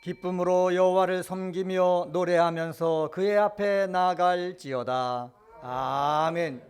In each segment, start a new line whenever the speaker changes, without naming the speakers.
기쁨으로 여호와를 섬기며 노래하면서 그의 앞에 나아갈지어다. 아멘.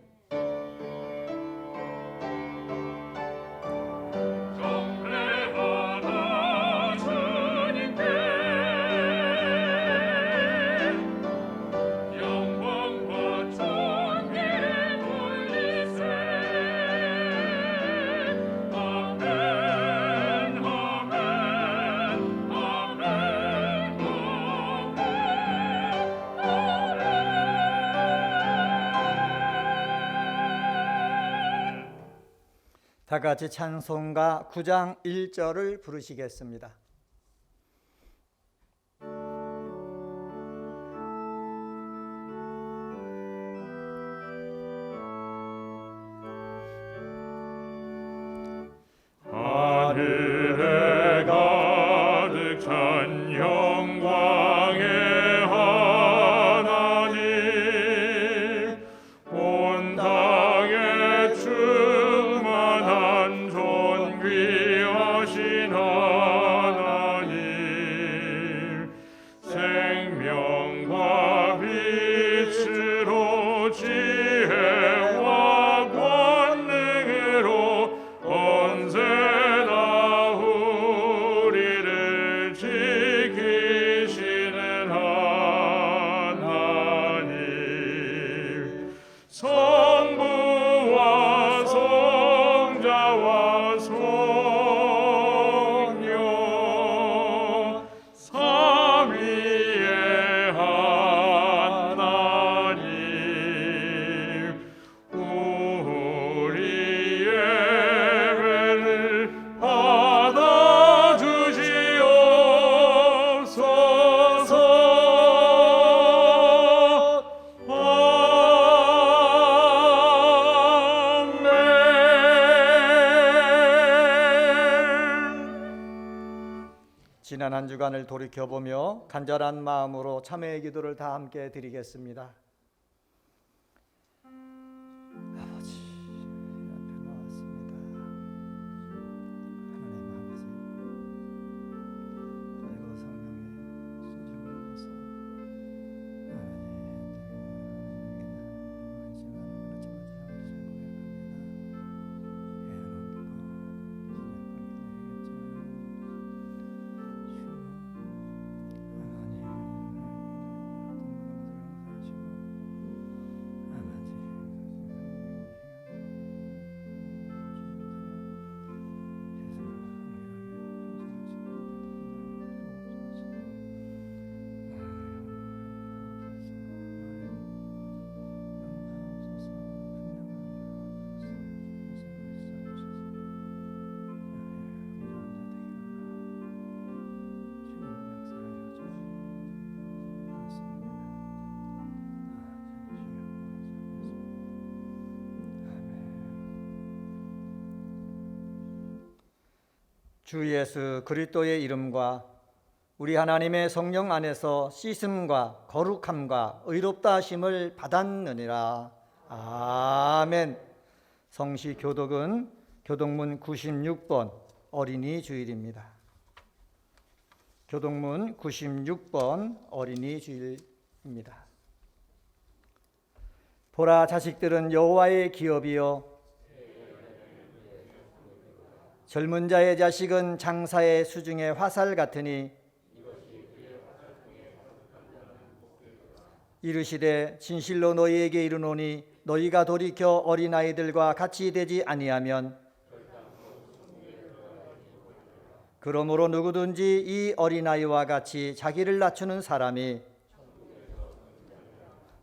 다 같이 찬송가 9장 1절을 부르시겠습니다.
하늘에 가득 찬 영광의 하나님, 온 땅에 충만한 존귀하신 하나님, 생명과 빛으로 지혜와 권능으로 언제나 우리를 지키시는 하나님, 성부와 성자와 성령 삼위의 하나님, 우리 예배를 받아주시옵소서. 아멘.
지난 한 주간을 돌이켜보며 간절한 마음으로 참회의 기도를 다 함께 드리겠습니다. 아버지 앞에 나왔습니다. 하나님 아버지, 주 예수 그리스도의 이름과 우리 하나님의 성령 안에서 씻음과 거룩함과 의롭다 하심을 받았느니라. 아멘. 성시 교독은 교독문 96번 어린이 주일입니다. 교독문 96번 어린이 주일입니다. 보라, 자식들은 여호와의 기업이요 젊은 자의 자식은 장사의 수중의 화살 같으니 이르시되 진실로 너희에게 이르노니 너희가 돌이켜 어린아이들과 같이 되지 아니하면 그러므로 누구든지 이 어린아이와 같이 자기를 낮추는 사람이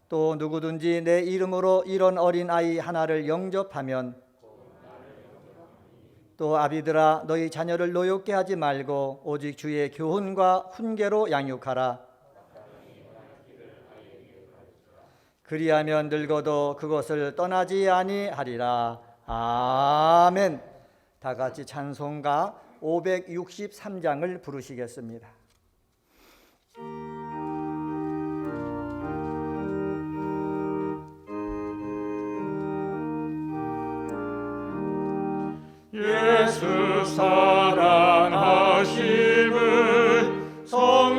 또 누구든지 내 이름으로 이런 어린아이 하나를 영접하면 또 아비들아 너희 자녀를 노엽게 하지 말고 오직 주의 교훈과 훈계로 양육하라. 그리하면 늙어도 그것을 떠나지 아니하리라. 아멘. 다 같이 찬송가 563장을 부르시겠습니다.
예수 사랑하심은 성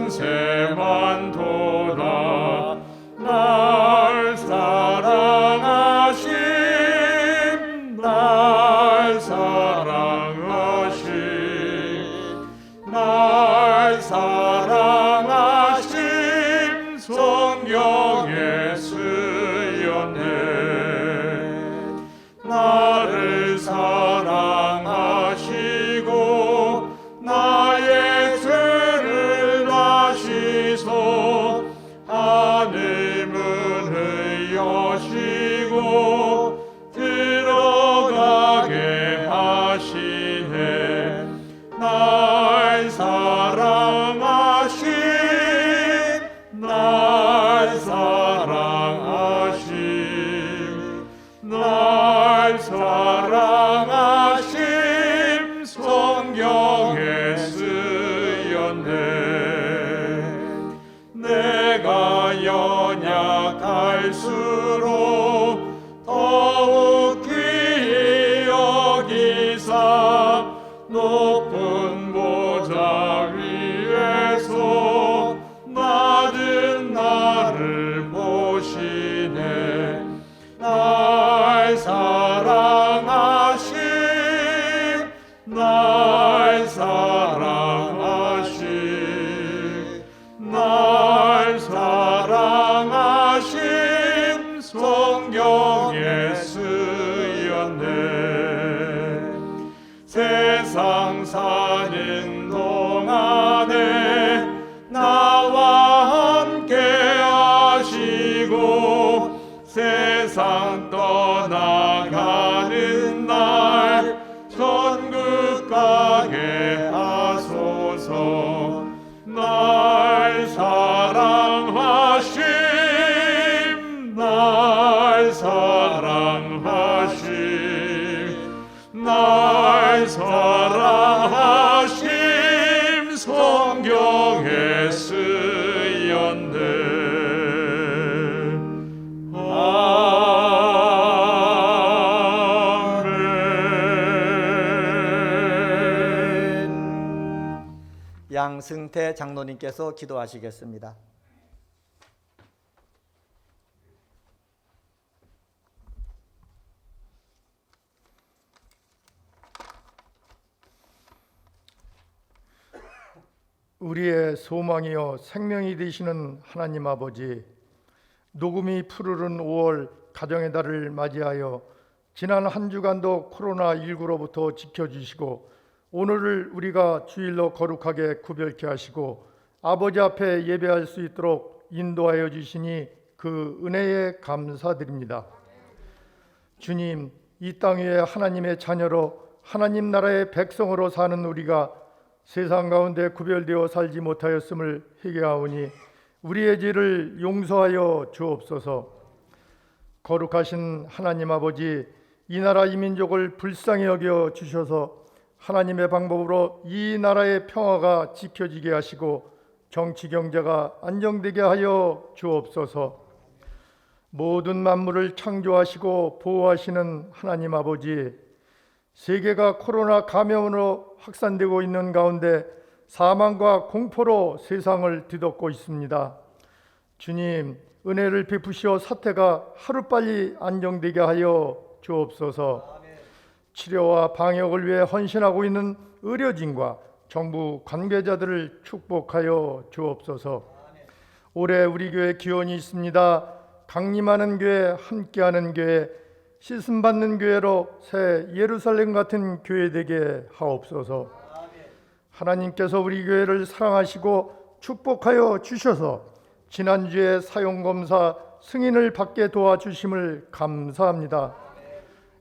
권세만 도다 날 사랑하심 날 사랑하심 날 사랑하심 성경에 쓰였네 나를 사랑하시고 나의 죄를 아시소 하늘 문을 여시고 들어가게 하시네 날 사랑하심 날 사랑하심 날 사랑하심 성경에 쓰였네 내가 연약할수록 더욱 귀히 여기사 높은 보좌 위에서 낮은 나를 보시네 날 사랑하심 날 사랑하심 날 사랑하심 성경에 쓰였네 세상 사는 동안에 나와 함께 하시고 세상 떠나가는 날 천국 가게 하소서 날 사랑하심 날 사랑하심 날 사랑하심 성경에 쓰였네
양승태 장로님께서 기도하시겠습니다.
우리의 소망이요 생명이 되시는 하나님 아버지, 녹음이 푸르른 5월 가정의 달을 맞이하여 지난 한 주간도 코로나19로부터 지켜주시고 오늘을 우리가 주일로 거룩하게 구별케 하시고 아버지 앞에 예배할 수 있도록 인도하여 주시니 그 은혜에 감사드립니다. 주님, 이 땅 위에 하나님의 자녀로 하나님 나라의 백성으로 사는 우리가 세상 가운데 구별되어 살지 못하였음을 회개하오니 우리의 죄를 용서하여 주옵소서. 거룩하신 하나님 아버지, 이 나라 이 민족을 불쌍히 여겨 주셔서 하나님의 방법으로 이 나라의 평화가 지켜지게 하시고 정치 경제가 안정되게 하여 주옵소서. 모든 만물을 창조하시고 보호하시는 하나님 아버지, 세계가 코로나 감염으로 확산되고 있는 가운데 사망과 공포로 세상을 뒤덮고 있습니다. 주님, 은혜를 베푸시어 사태가 하루빨리 안정되게 하여 주옵소서. 치료와 방역을 위해 헌신하고 있는 의료진과 정부 관계자들을 축복하여 주옵소서. 올해 우리 교회 기원이 있습니다. 강림하는 교회, 함께하는 교회, 씻음받는 교회로 새 예루살렘 같은 교회 되게 하옵소서. 하나님께서 우리 교회를 사랑하시고 축복하여 주셔서 지난주에 사용검사 승인을 받게 도와주심을 감사합니다.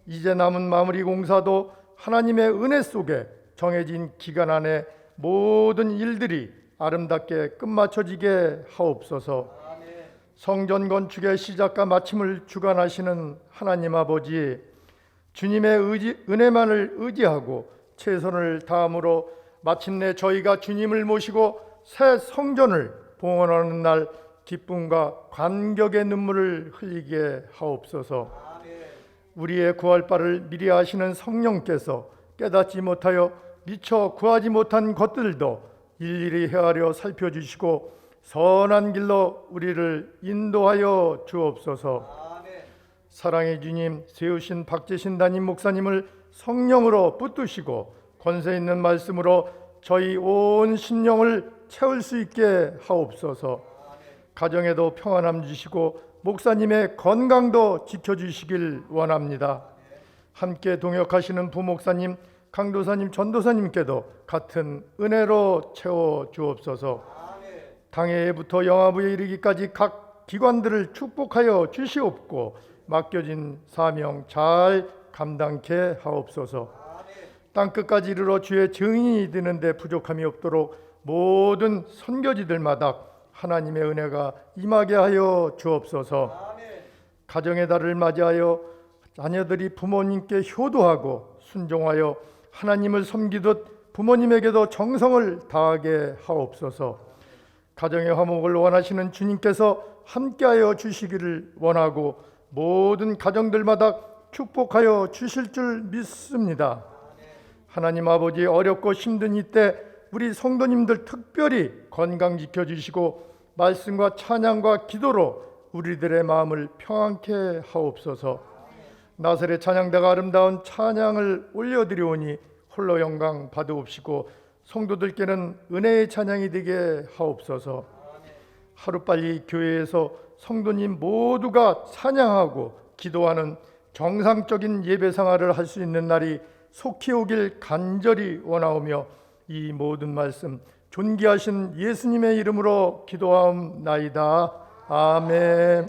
이제 남은 마무리 공사도 하나님의 은혜 속에 정해진 기간 안에 모든 일들이 아름답게 끝마쳐지게 하옵소서. 성전 건축의 시작과 마침을 주관하시는 하나님 아버지, 주님의 은혜만을 의지하고 최선을 다함으로 마침내 저희가 주님을 모시고 새 성전을 봉헌하는 날 기쁨과 감격의 눈물을 흘리게 하옵소서. 우리의 구할 바를 미리 아시는 성령께서 깨닫지 못하여 미처 구하지 못한 것들도 일일이 헤아려 살펴주시고 선한 길로 우리를 인도하여 주옵소서. 사랑의 주님, 세우신 박재신 담임 목사님을 성령으로 붙드시고 권세 있는 말씀으로 저희 온 심령을 채울 수 있게 하옵소서. 가정에도 평안함 주시고 목사님의 건강도 지켜주시길 원합니다. 함께 동역하시는 부목사님, 강도사님, 전도사님께도 같은 은혜로 채워 주옵소서. 당회부터 영화부에 이르기까지 각 기관들을 축복하여 주시옵고 맡겨진 사명 잘 감당케 하옵소서. 땅끝까지 이르러 주의 증인이 되는데 부족함이 없도록 모든 선교지들마다 하나님의 은혜가 임하게 하여 주옵소서. 가정의 달을 맞이하여 자녀들이 부모님께 효도하고 순종하여 하나님을 섬기듯 부모님에게도 정성을 다하게 하옵소서. 가정의 화목을 원하시는 주님께서 함께하여 주시기를 원하고 모든 가정들마다 축복하여 주실 줄 믿습니다. 하나님 아버지, 어렵고 힘든 이때 우리 성도님들 특별히 건강 지켜주시고 말씀과 찬양과 기도로 우리들의 마음을 평안케 하옵소서. 나사렛 찬양대가 아름다운 찬양을 올려드리오니 홀로 영광 받으옵시고 성도들께는 은혜의 찬양이 되게 하옵소서. 하루빨리 교회에서 성도님 모두가 찬양하고 기도하는 정상적인 예배 생활을 할 수 있는 날이 속히 오길 간절히 원하오며 이 모든 말씀 존귀하신 예수님의 이름으로 기도하옵나이다. 아멘.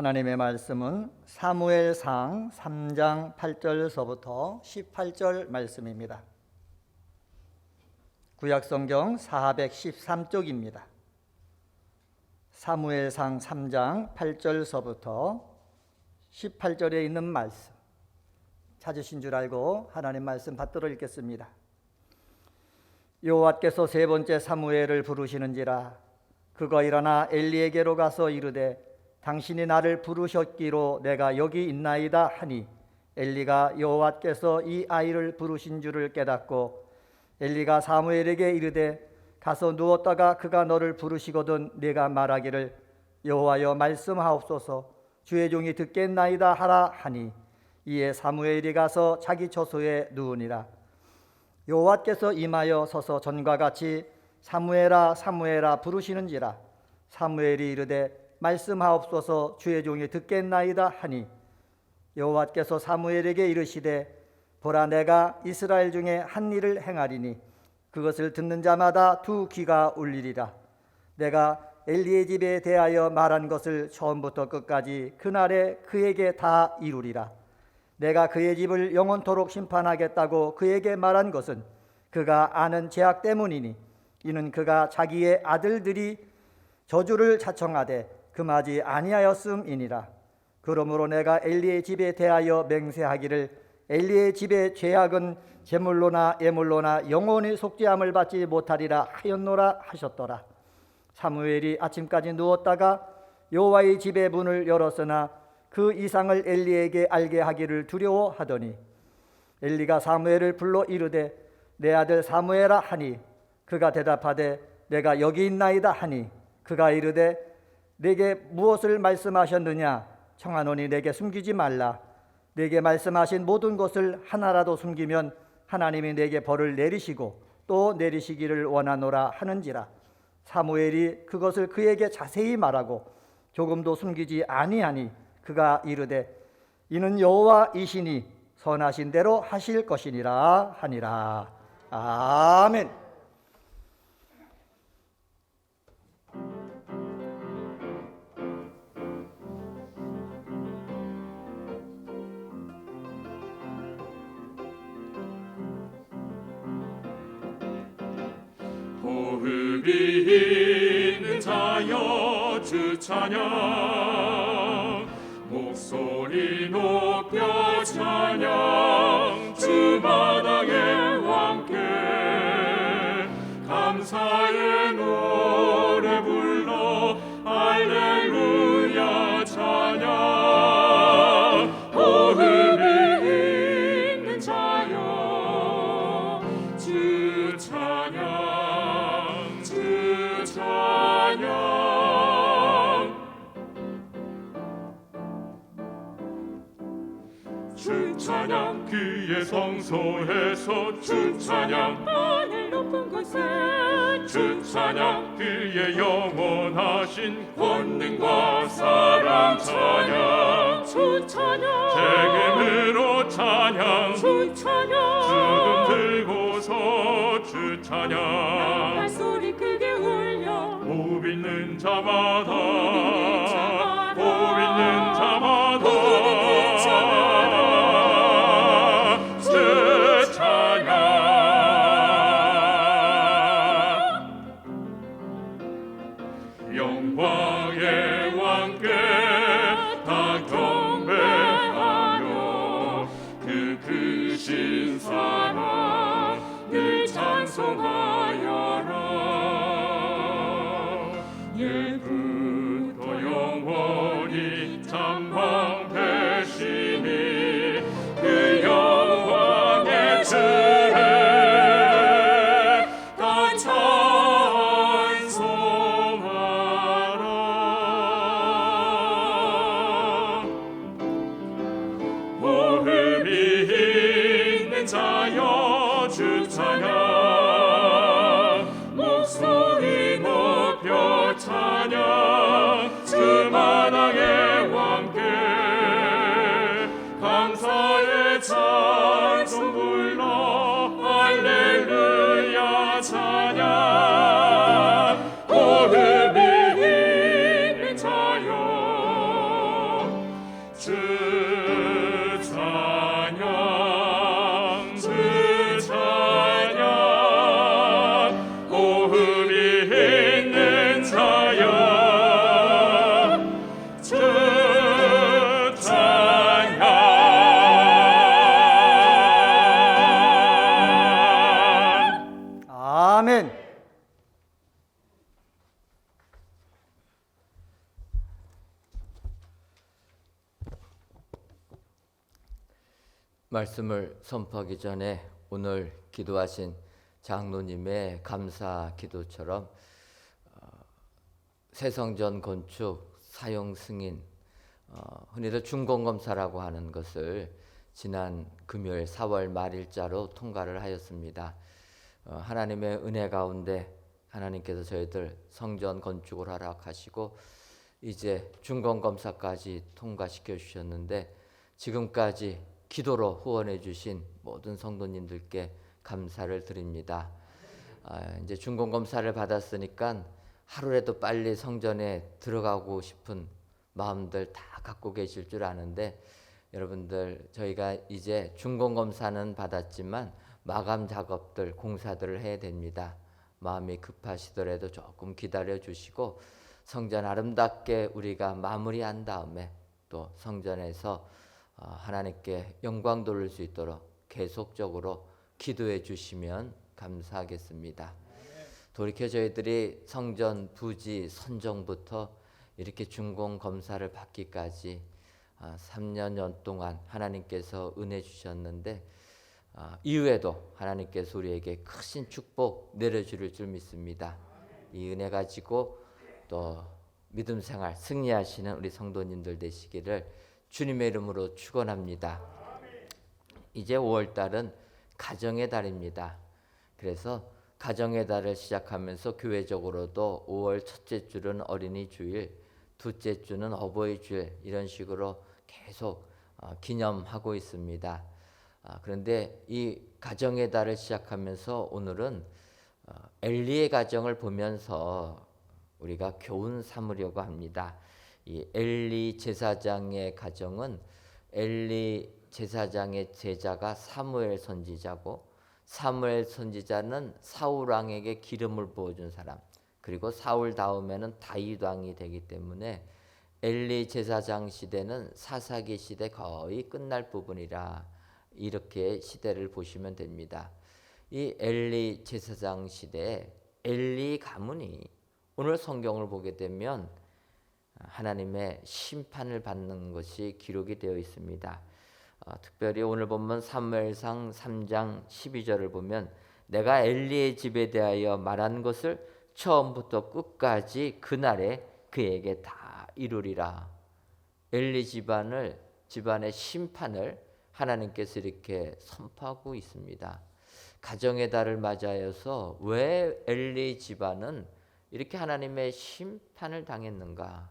하나님의 말씀은 사무엘상 3장 8절서부터 18절 말씀입니다. 구약성경 413쪽입니다. 사무엘상 3장 8절서부터 18절에 있는 말씀 찾으신 줄 알고 하나님 말씀 받들어 읽겠습니다. 여호와께서 세 번째 사무엘을 부르시는지라 그가 일어나 엘리에게로 가서 이르되 당신이 나를 부르셨기로 내가 여기 있나이다 하니 엘리가 여호와께서 이 아이를 부르신 줄을 깨닫고 엘리가 사무엘에게 이르되 가서 누웠다가 그가 너를 부르시거든 네가 말하기를 여호와여 말씀하옵소서 주의 종이 듣겠나이다 하라 하니 이에 사무엘이 가서 자기 처소에 누우니라. 여호와께서 임하여 서서 전과 같이 사무엘아 사무엘아 부르시는지라 사무엘이 이르되 말씀하옵소서 주의 종이 듣겠나이다 하니 여호와께서 사무엘에게 이르시되 보라 내가 이스라엘 중에 한 일을 행하리니 그것을 듣는 자마다 두 귀가 울리리라. 내가 엘리의 집에 대하여 말한 것을 처음부터 끝까지 그날에 그에게 다 이루리라. 내가 그의 집을 영원토록 심판하겠다고 그에게 말한 것은 그가 아는 죄악 때문이니 이는 그가 자기의 아들들이 저주를 자청하되 금하지 아니하였음이니라. 그러므로 내가 엘리의 집에 대하여 맹세하기를 엘리의 집의 죄악은 제물로나 예물로나 영원히 속죄함을 받지 못하리라 하였노라 하셨더라. 사무엘이 아침까지 누웠다가 여호와의 집의 문을 열었으나 그 이상을 엘리에게 알게 하기를 두려워하더니 엘리가 사무엘을 불러 이르되 내 아들 사무엘아 하니 그가 대답하되 내가 여기 있나이다 하니 그가 이르되 내게 무엇을 말씀하셨느냐 청하노니 내게 숨기지 말라. 내게 말씀하신 모든 것을 하나라도 숨기면 하나님이 내게 벌을 내리시고 또 내리시기를 원하노라 하는지라. 사무엘이 그것을 그에게 자세히 말하고 조금도 숨기지 아니하니 그가 이르되 이는 여호와이시니 선하신 대로 하실 것이니라 하니라. 아멘.
호흡이 있는 자여 주 찬양 목소리 높여 찬양 주마당의 왕께 감사의 노래 불러 할렐루야 찬양 호흡이 있는 자여 주 찬양 주 찬양 주 찬양 그의 성소에서 주 찬양
하늘 높은 곳에
주 찬양 그의 영원하신 권능과 사랑 찬양
주 찬양
재금으로 찬양
주 찬양
죽음 들고서 주 찬양
발소리 크게 울려
호흡 있는 자마다
자마다,
호흡 있는 자마다 주 찬양 영광의 왕께 다 경배하며 그 크신 사랑 늘 찬송하여라 예부터 영원히 장황되시니 그 영광의 주를 다 찬송하라 호흡이 있는 자여 주 찬양 목소리 높여 찬양 주마당의 왕께 감사의 찬송 불러 할렐루야 찬양 호흡이 있는 자여 주 찬양 주 찬양 호흡이 있는 자여 주 찬양
아멘.
말씀을 선포하기 전에 오늘 기도하신 장로님의 감사 기도처럼 새성전 건축 사용 승인, 흔히들 준공검사라고 하는 것을 지난 금요일 4월 말일자로 통과를 하였습니다. 하나님의 은혜 가운데 하나님께서 저희들 성전 건축을 허락하시고 이제 준공검사까지 통과시켜 주셨는데 지금까지 기도로 후원해 주신 모든 성도님들께 감사를 드립니다. 이제 준공검사를 받았으니까 하루라도 빨리 성전에 들어가고 싶은 마음들 다 갖고 계실 줄 아는데 여러분들 저희가 이제 준공검사는 받았지만 마감 작업들 공사들을 해야 됩니다. 마음이 급하시더라도 조금 기다려 주시고 성전 아름답게 우리가 마무리한 다음에 또 성전에서 하나님께 영광 돌릴 수 있도록 계속적으로 기도해 주시면 감사하겠습니다. 돌이켜 저희들이 성전 부지 선정부터 이렇게 준공 검사를 받기까지 3년 동안 하나님께서 은혜 주셨는데 이후에도 하나님께서 우리에게 크신 축복 내려주실 줄 믿습니다. 이 은혜 가지고 또 믿음 생활 승리하시는 우리 성도님들 되시기를 주님의 이름으로 축원합니다. 이제 5월달은 가정의 달입니다. 그래서 가정의 달을 시작하면서 교회적으로도 5월 첫째 주는 어린이 주일, 둘째 주는 어버이 주일 이런 식으로 계속 기념하고 있습니다. 그런데 이 가정의 달을 시작하면서 오늘은 엘리의 가정을 보면서 우리가 교훈 삼으려고 합니다. 이 엘리 제사장의 가정은 엘리 제사장의 제자가 사무엘 선지자고, 사무엘 선지자는 사울 왕에게 기름을 부어준 사람, 그리고 사울 다음에는 다윗 왕이 되기 때문에 엘리 제사장 시대는 사사기 시대 거의 끝날 부분이라 이렇게 시대를 보시면 됩니다. 이 엘리 제사장 시대에 엘리 가문이 오늘 성경을 보게 되면 하나님의 심판을 받는 것이 기록이 되어 있습니다. 특별히 오늘 본문 사무엘상 3장 12절을 보면 내가 엘리의 집에 대하여 말한 것을 처음부터 끝까지 그날에 그에게 다 이루리라. 엘리 집안의 심판을 하나님께서 이렇게 선포하고 있습니다. 가정의 달을 맞이하여서 왜 엘리 집안은 이렇게 하나님의 심판을 당했는가?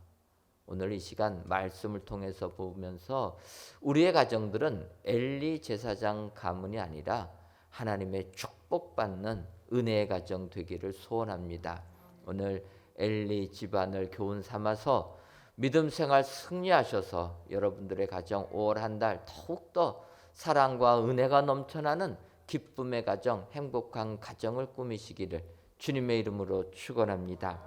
오늘 이 시간 말씀을 통해서 보면서 우리의 가정들은 엘리 제사장 가문이 아니라 하나님의 축복받는 은혜의 가정 되기를 소원합니다. 오늘 엘리 집안을 교훈 삼아서 믿음 생활 승리하셔서 여러분들의 가정 5월 한 달 더욱더 사랑과 은혜가 넘쳐나는 기쁨의 가정, 행복한 가정을 꾸미시기를 주님의 이름으로 축원합니다.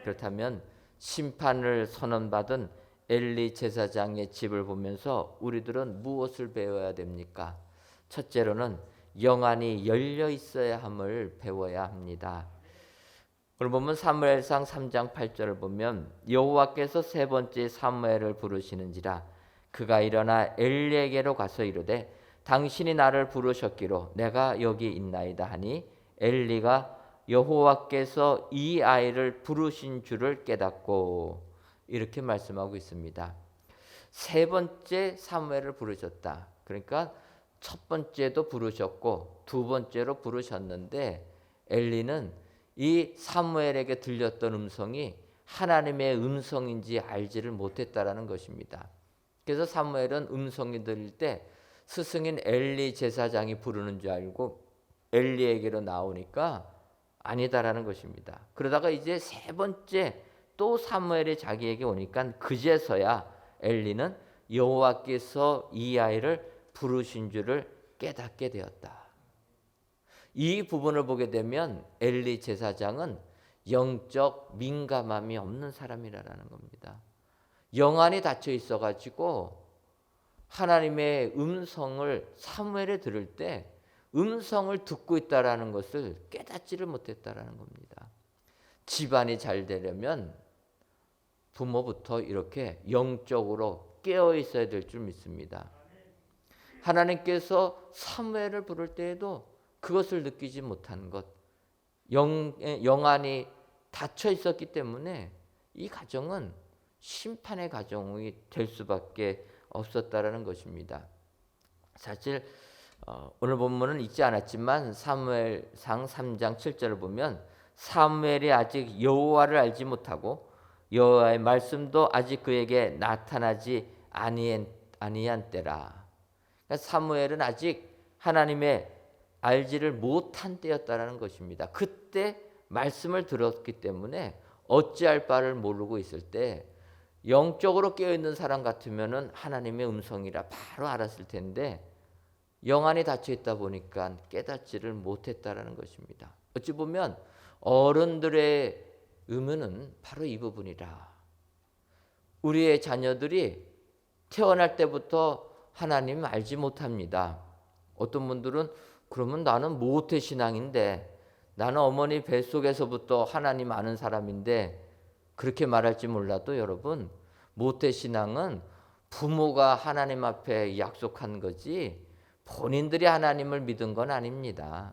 그렇다면 심판을 선언받은 엘리 제사장의 집을 보면서 우리들은 무엇을 배워야 됩니까? 첫째로는 영안이 열려 있어야 함을 배워야 합니다. 오늘 보면 사무엘상 3장 8절을 보면 여호와께서 세 번째 사무엘을 부르시는지라 그가 일어나 엘리에게로 가서 이르되 당신이 나를 부르셨기로 내가 여기 있나이다 하니 엘리가 여호와께서 이 아이를 부르신 줄을 깨닫고 이렇게 말씀하고 있습니다. 세 번째 사무엘을 부르셨다. 그러니까 첫 번째도 부르셨고 두 번째로 부르셨는데 엘리는 이 사무엘에게 들렸던 음성이 하나님의 음성인지 알지를 못했다라는 것입니다. 그래서 사무엘은 음성이 들릴 때 스승인 엘리 제사장이 부르는 줄 알고 엘리에게로 나오니까 아니다라는 것입니다. 그러다가 이제 세 번째 또 사무엘이 자기에게 오니까 그제서야 엘리는 여호와께서 이 아이를 부르신 줄을 깨닫게 되었다. 이 부분을 보게 되면 엘리 제사장은 영적 민감함이 없는 사람이라는 겁니다. 영안이 닫혀 있어가지고 하나님의 음성을 사무엘에 들을 때 음성을 듣고 있다라는 것을 깨닫지를 못했다라는 겁니다. 집안이 잘 되려면 부모부터 이렇게 영적으로 깨어 있어야 될 줄 믿습니다. 하나님께서 사무엘을 부를 때에도 그것을 느끼지 못한 것, 영안이 닫혀 있었기 때문에 이 가정은 심판의 가정이 될 수밖에 없었다라는 것입니다. 사실 오늘 본문은 읽지 않았지만 사무엘상 3장 7절을 보면 사무엘이 아직 여호와를 알지 못하고 여호와의 말씀도 아직 그에게 나타나지 아니한 때라. 그러니까 사무엘은 아직 하나님의 알지를 못한 때였다라는 것입니다. 그때 말씀을 들었기 때문에 어찌할 바를 모르고 있을 때 영적으로 깨어있는 사람 같으면 하나님의 음성이라 바로 알았을 텐데 영안이 닫혀 있다 보니까 깨닫지를 못했다라는 것입니다. 어찌 보면 어른들의 의무는 바로 이 부분이라. 우리의 자녀들이 태어날 때부터 하나님 알지 못합니다. 어떤 분들은 그러면 나는 모태신앙인데 나는 어머니 뱃속에서부터 하나님 아는 사람인데 그렇게 말할지 몰라도 여러분 모태신앙은 부모가 하나님 앞에 약속한 거지 본인들이 하나님을 믿은 건 아닙니다.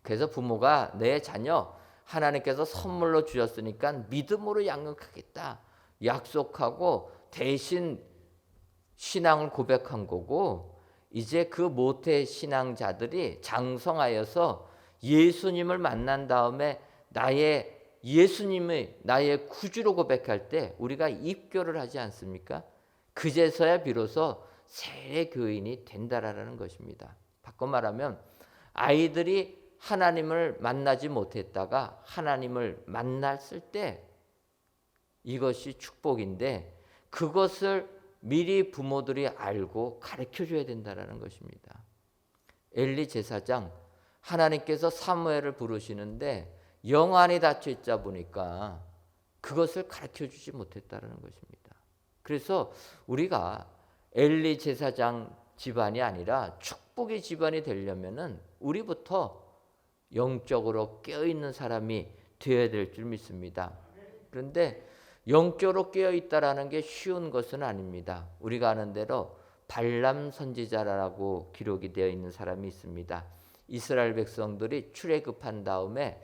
그래서 부모가 내 자녀 하나님께서 선물로 주셨으니까 믿음으로 양육하겠다 약속하고 대신 신앙을 고백한 거고 이제 그 모태 신앙자들이 장성하여서 예수님을 만난 다음에 예수님의 나의 구주로 고백할 때 우리가 입교를 하지 않습니까? 그제서야 비로소 새 교인이 된다라는 것입니다. 바꿔 말하면 아이들이 하나님을 만나지 못했다가 하나님을 만났을 때 이것이 축복인데 그것을 미리 부모들이 알고 가르쳐줘야 된다는 것입니다. 엘리 제사장, 하나님께서 사무엘을 부르시는데 영안이 닫혀 있자 보니까 그것을 가르쳐주지 못했다는 것입니다. 그래서 우리가 엘리 제사장 집안이 아니라 축복의 집안이 되려면은 우리부터 영적으로 깨어있는 사람이 되어야 될 줄 믿습니다. 그런데 영적으로 깨어있다라는 게 쉬운 것은 아닙니다. 우리가 아는 대로 발람 선지자라고 기록이 되어 있는 사람이 있습니다. 이스라엘 백성들이 출애굽한 다음에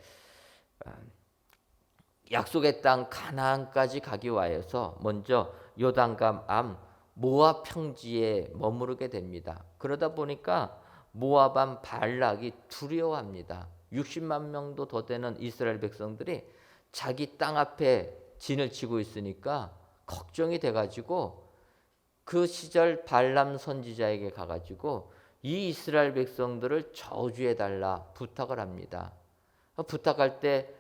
약속의 땅 가나안까지 가기 위하여서 먼저 요단강 암 모압 평지에 머무르게 됩니다. 그러다 보니까 모압 왕 발락이 두려워합니다. 60만 명도 더 되는 이스라엘 백성들이 자기 땅 앞에 진을 치고 있으니까 걱정이 돼가지고 그 시절 발람 선지자에게 가가지고 이 이스라엘 백성들을 저주해달라 부탁을 합니다. 부탁할 때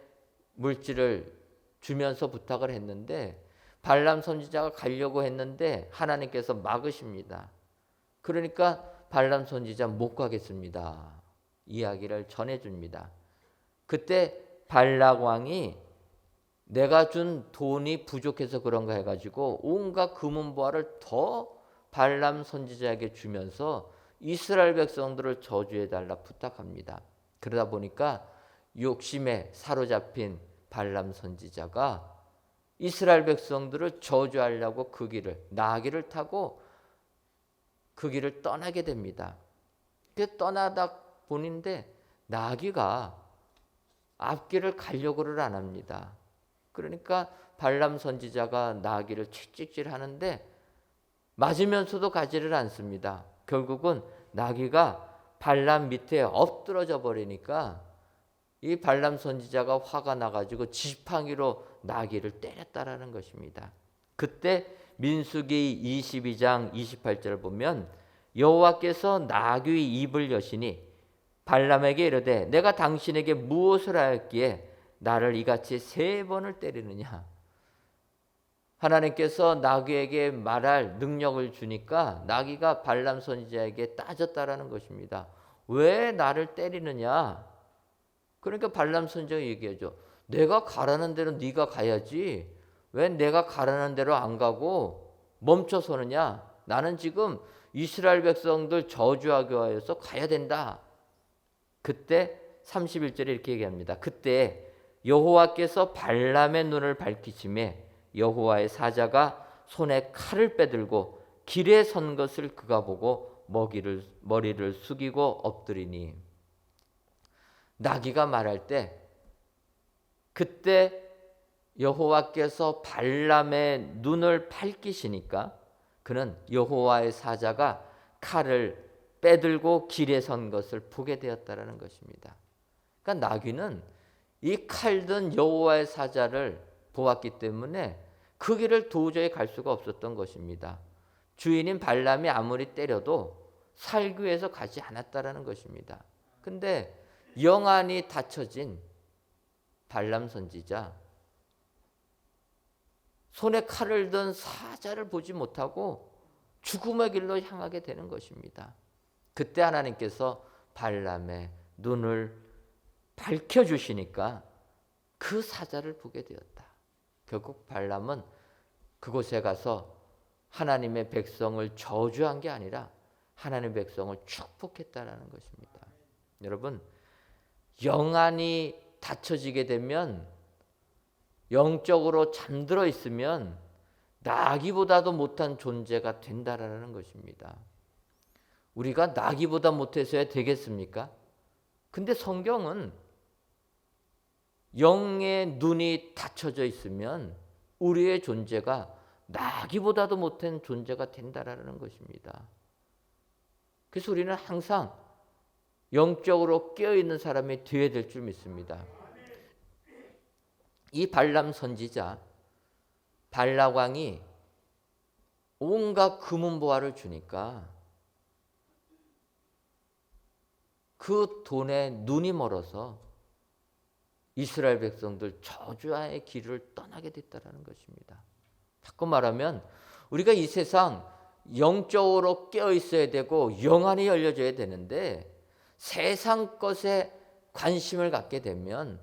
물질을 주면서 부탁을 했는데 발람 선지자가 가려고 했는데 하나님께서 막으십니다. 그러니까 발람 선지자 못 가겠습니다. 이야기를 전해줍니다. 그때 발락 왕이 내가 준 돈이 부족해서 그런가 해가지고 온갖 금은보화를 더 발람 선지자에게 주면서 이스라엘 백성들을 저주해달라 부탁합니다. 그러다 보니까 욕심에 사로잡힌 발람 선지자가 이스라엘 백성들을 저주하려고 그 길을 나귀를 타고 그 길을 떠나게 됩니다. 그 떠나다 보는데 나귀가 앞길을 가려고를 안 합니다. 그러니까 발람 선지자가 나귀를 채찍질하는데 맞으면서도 가지를 않습니다. 결국은 나귀가 발람 밑에 엎드러져 버리니까 이 발람 선지자가 화가 나가지고 지팡이로 나귀를 때렸다라는 것입니다. 그때 민수기 22장 28절을 보면 여호와께서 나귀의 입을 여시니 발람에게 이르되 내가 당신에게 무엇을 하였기에 나를 이같이 3번을 때리느냐. 하나님께서 나귀에게 말할 능력을 주니까 나귀가 발람 선지자에게 따졌다라는 것입니다. 왜 나를 때리느냐. 그러니까 발람 선지자가 얘기하죠. 내가 가라는 대로 네가 가야지. 왜 내가 가라는 대로 안 가고 멈춰 서느냐. 나는 지금 이스라엘 백성들 저주하기 위해서 가야 된다. 그때 31절에 이렇게 얘기합니다. 그때 여호와께서 발람의 눈을 밝히심에 여호와의 사자가 손에 칼을 빼들고 길에 선 것을 그가 보고 머리를 숙이고 엎드리니. 나귀가 말할 때 그때 여호와께서 발람의 눈을 밝히시니까 그는 여호와의 사자가 칼을 빼들고 길에 선 것을 보게 되었다라는 것입니다. 그러니까 나귀는 이 칼든 여호와의 사자를 보았기 때문에 그 길을 도저히 갈 수가 없었던 것입니다. 주인인 발람이 아무리 때려도 살기 위해서 가지 않았다라는 것입니다. 근데 영안이 닫혀진 발람 선지자, 손에 칼을 든 사자를 보지 못하고 죽음의 길로 향하게 되는 것입니다. 그때 하나님께서 발람의 눈을 밝혀주시니까 그 사자를 보게 되었다. 결국 발람은 그곳에 가서 하나님의 백성을 저주한 게 아니라 하나님의 백성을 축복했다라는 것입니다. 여러분, 영안이 닫혀지게 되면, 영적으로 잠들어 있으면 나귀보다도 못한 존재가 된다라는 것입니다. 우리가 나귀보다 못해서야 되겠습니까? 근데 성경은 영의 눈이 닫혀져 있으면 우리의 존재가 나귀보다도 못한 존재가 된다라는 것입니다. 그래서 우리는 항상 영적으로 깨어있는 사람이 되어야 될 줄 믿습니다. 이 발람 선지자 발락 왕이 온갖 금은보화를 주니까 그 돈에 눈이 멀어서 이스라엘 백성들 저주와의 길을 떠나게 됐다는 것입니다. 바꿔 말하면 우리가 이 세상 영적으로 깨어 있어야 되고 영안이 열려져야 되는데 세상 것에 관심을 갖게 되면,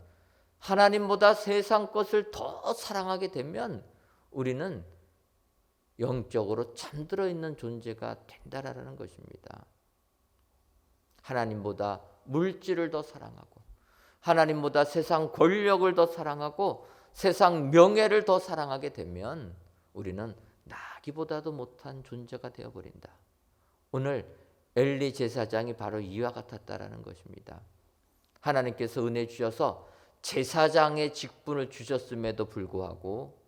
하나님보다 세상 것을 더 사랑하게 되면 우리는 영적으로 잠들어 있는 존재가 된다라는 것입니다. 하나님보다 물질을 더 사랑하고, 하나님보다 세상 권력을 더 사랑하고, 세상 명예를 더 사랑하게 되면 우리는 나기보다도 못한 존재가 되어버린다. 오늘 엘리 제사장이 바로 이와 같았다라는 것입니다. 하나님께서 은혜 주셔서 제사장의 직분을 주셨음에도 불구하고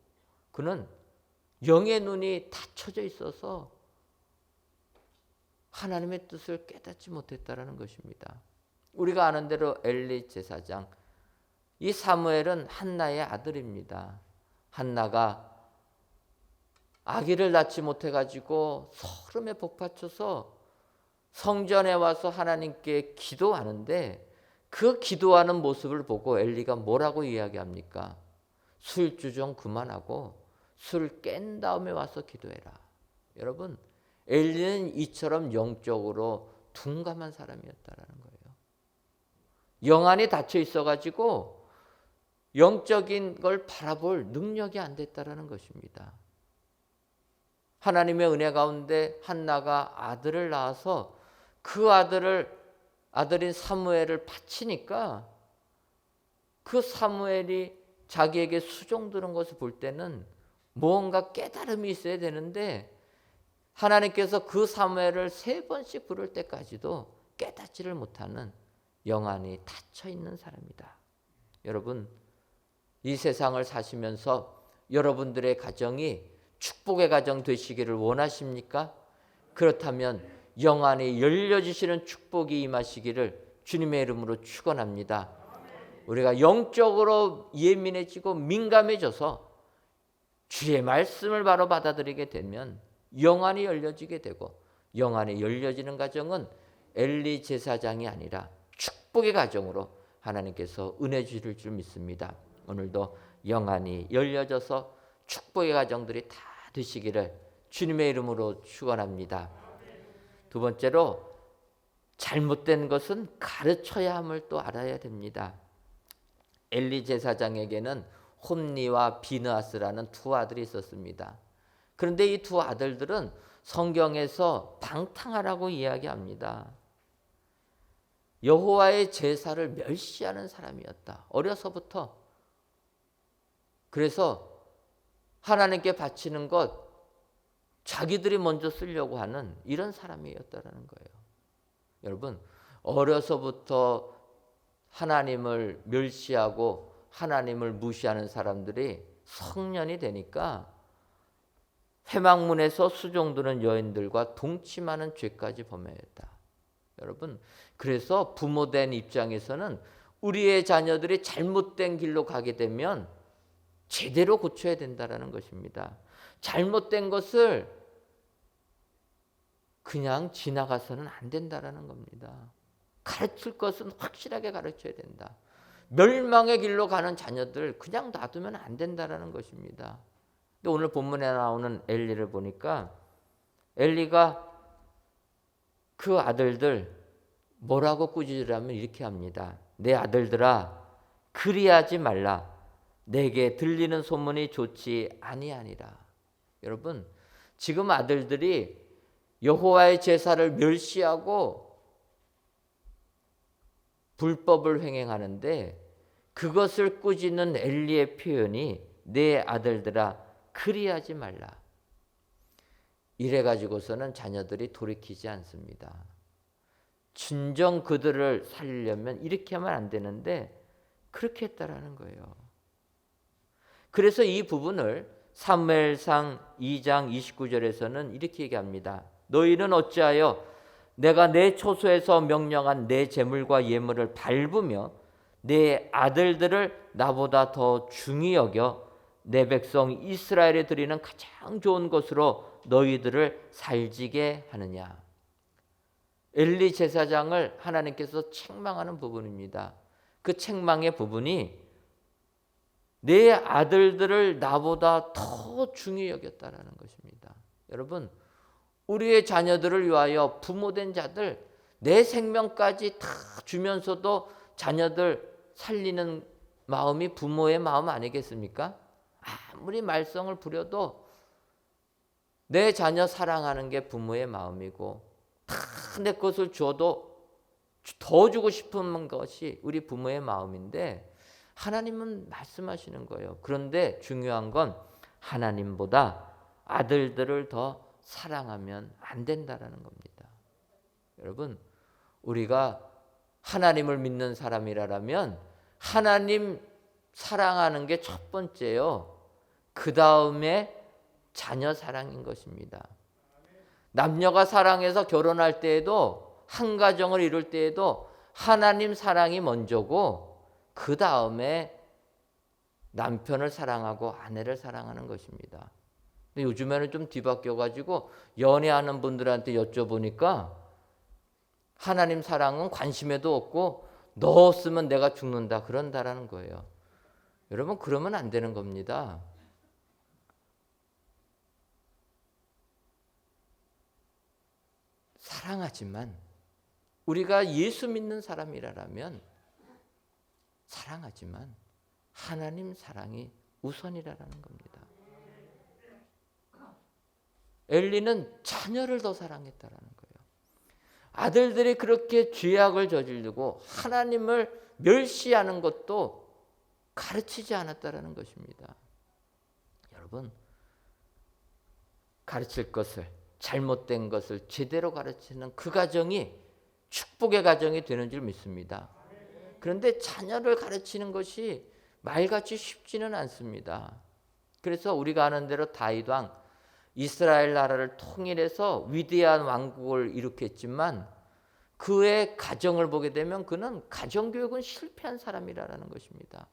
그는 영의 눈이 닫혀져 있어서 하나님의 뜻을 깨닫지 못했다라는 것입니다. 우리가 아는 대로 엘리 제사장, 이 사무엘은 한나의 아들입니다. 한나가 아기를 낳지 못해가지고 서름에 복받쳐서 성전에 와서 하나님께 기도하는데, 그 기도하는 모습을 보고 엘리가 뭐라고 이야기합니까? 술주 좀 그만하고 술 깬 다음에 와서 기도해라. 여러분, 엘리는 이처럼 영적으로 둔감한 사람이었다라는 거예요. 영안이 닫혀 있어가지고 영적인 걸 바라볼 능력이 안 됐다라는 것입니다. 하나님의 은혜 가운데 한나가 아들을 낳아서 그 아들인 사무엘을 바치니까 그 사무엘이 자기에게 수종드는 것을 볼 때는 무언가 깨달음이 있어야 되는데, 하나님께서 그 사무엘을 3번씩 부를 때까지도 깨닫지를 못하는 영안이 닫혀있는 사람이다. 여러분, 이 세상을 사시면서 여러분들의 가정이 축복의 가정 되시기를 원하십니까? 그렇다면 영안이 열려지시는 축복이 임하시기를 주님의 이름으로 축원합니다. 우리가 영적으로 예민해지고 민감해져서 주의 말씀을 바로 받아들이게 되면 영안이 열려지게 되고, 영안이 열려지는 가정은 엘리 제사장이 아니라 축복의 가정으로 하나님께서 은혜 주실 줄 믿습니다. 오늘도 영안이 열려져서 축복의 가정들이 다 되시기를 주님의 이름으로 축원합니다. 두 번째로, 잘못된 것은 가르쳐야 함을 또 알아야 됩니다. 엘리 제사장에게는 홈니와 비느하스라는 두 아들이 있었습니다. 그런데 이 두 아들들은 성경에서 방탕하라고 이야기합니다. 여호와의 제사를 멸시하는 사람이었다. 어려서부터. 그래서 하나님께 바치는 것 자기들이 먼저 쓰려고 하는 이런 사람이었다라는 거예요. 여러분, 어려서부터 하나님을 멸시하고 하나님을 무시하는 사람들이 성년이 되니까 회막문에서 수종드는 여인들과 동침하는 죄까지 범했다. 여러분, 그래서 부모된 입장에서는 우리의 자녀들이 잘못된 길로 가게 되면 제대로 고쳐야 된다는 것입니다. 잘못된 것을 그냥 지나가서는 안 된다는 겁니다. 가르칠 것은 확실하게 가르쳐야 된다. 멸망의 길로 가는 자녀들 그냥 놔두면 안 된다는 것입니다. 근데 오늘 본문에 나오는 엘리를 보니까 엘리가 그 아들들 뭐라고 꾸짖으라면 이렇게 합니다. 내 아들들아, 그리하지 말라. 내게 들리는 소문이 좋지 아니하니라. 여러분, 지금 아들들이 여호와의 제사를 멸시하고 불법을 횡행하는데, 그것을 꾸짖는 엘리의 표현이 내 아들들아 그리하지 말라. 이래 가지고서는 자녀들이 돌이키지 않습니다. 진정 그들을 살리려면 이렇게 하면 안 되는데 그렇게 했다라는 거예요. 그래서 이 부분을 사무엘상 2장 29절에서는 이렇게 얘기합니다. 너희는 어찌하여 내가 내 초소에서 명령한 내 제물과 예물을 밟으며 내 아들들을 나보다 더 중히 여겨 내 백성 이스라엘에 드리는 가장 좋은 것으로 너희들을 살지게 하느냐. 엘리 제사장을 하나님께서 책망하는 부분입니다. 그 책망의 부분이 내 아들들을 나보다 더 중히 여겼다라는 것입니다. 여러분, 우리의 자녀들을 위하여 부모된 자들 내 생명까지 다 주면서도 자녀들 살리는 마음이 부모의 마음 아니겠습니까? 아무리 말썽을 부려도 내 자녀 사랑하는 게 부모의 마음이고 다 내 것을 줘도 더 주고 싶은 것이 우리 부모의 마음인데 하나님은 말씀하시는 거예요. 그런데 중요한 건 하나님보다 아들들을 더 사랑하면 안 된다라는 겁니다. 여러분, 우리가 하나님을 믿는 사람이라면 하나님 사랑하는 게 첫 번째요. 그 다음에 자녀 사랑인 것입니다. 남녀가 사랑해서 결혼할 때에도 한 가정을 이룰 때에도 하나님 사랑이 먼저고 그 다음에 남편을 사랑하고 아내를 사랑하는 것입니다. 근데 요즘에는 좀 뒤바뀌어가지고 연애하는 분들한테 여쭤보니까 하나님 사랑은 관심에도 없고 너 없으면 내가 죽는다 그런다라는 거예요. 여러분, 그러면 안 되는 겁니다. 사랑하지만 우리가 예수 믿는 사람이라면 사랑하지만 하나님 사랑이 우선이라는 겁니다. 엘리는 자녀를 더 사랑했다라는 거예요. 아들들이 그렇게 죄악을 저지르고 하나님을 멸시하는 것도 가르치지 않았다라는 것입니다. 여러분, 가르칠 것을, 잘못된 것을 제대로 가르치는 그 가정이 축복의 가정이 되는 줄 믿습니다. 그런데 자녀를 가르치는 것이 말같이 쉽지는 않습니다. 그래서 우리가 아는 대로 다윗 왕 이스라엘 나라를 통일해서 위대한 왕국을 일으켰지만 그의 가정을 보게 되면 그는 가정교육은 실패한 사람이라는 것입니다.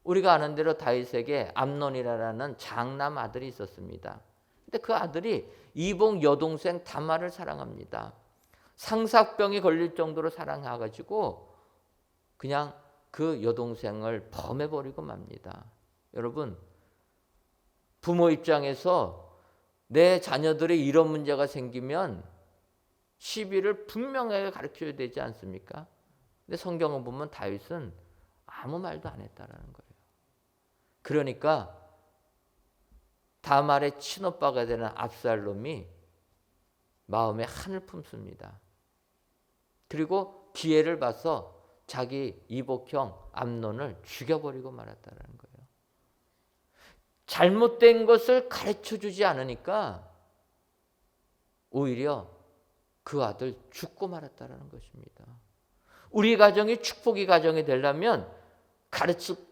우리가 아는 대로 다윗에게 암논이라는 장남 아들이 있었습니다. 근데 그 아들이 이복 여동생 다말을 사랑합니다. 상사병이 걸릴 정도로 사랑해가지고 그냥 그 여동생을 범해버리고 맙니다. 여러분, 부모 입장에서 내 자녀들이 이런 문제가 생기면 시비를 분명하게 가르쳐야 되지 않습니까? 근데 성경을 보면 다윗은 아무 말도 안 했다라는 거예요. 그러니까 다말의 친오빠가 되는 압살롬이 마음에 한을 품습니다. 그리고 기회를 봐서 자기 이복형 암논을 죽여버리고 말았다는 거예요. 잘못된 것을 가르쳐주지 않으니까 오히려 그 아들 죽고 말았다는 것입니다. 우리 가정이 축복의 가정이 되려면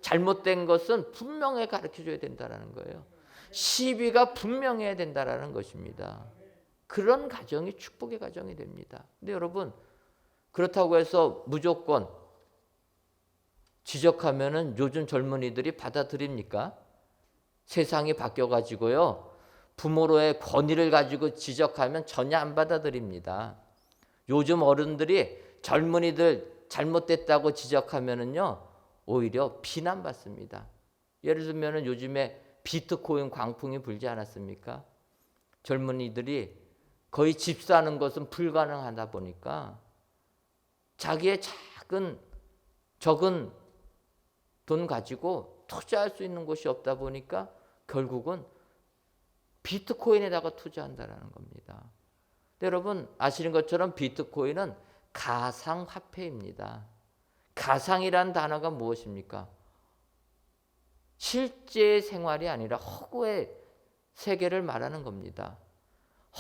잘못된 것은 분명히 가르쳐줘야 된다는 거예요. 시비가 분명해야 된다는 것입니다. 그런 가정이 축복의 가정이 됩니다. 근데 여러분, 그렇다고 해서 무조건 지적하면은 요즘 젊은이들이 받아들입니까? 세상이 바뀌어가지고요, 부모로의 권위를 가지고 지적하면 전혀 안 받아들입니다. 요즘 어른들이 젊은이들 잘못됐다고 지적하면은요 오히려 비난받습니다. 예를 들면은 요즘에 비트코인 광풍이 불지 않았습니까? 젊은이들이 거의 집 사는 것은 불가능하다 보니까 자기의 적은 돈 가지고 투자할 수 있는 곳이 없다 보니까 결국은 비트코인에다가 투자한다는 겁니다. 근데 여러분 아시는 것처럼 비트코인은 가상화폐입니다. 가상이라는 단어가 무엇입니까? 실제 생활이 아니라 허구의 세계를 말하는 겁니다.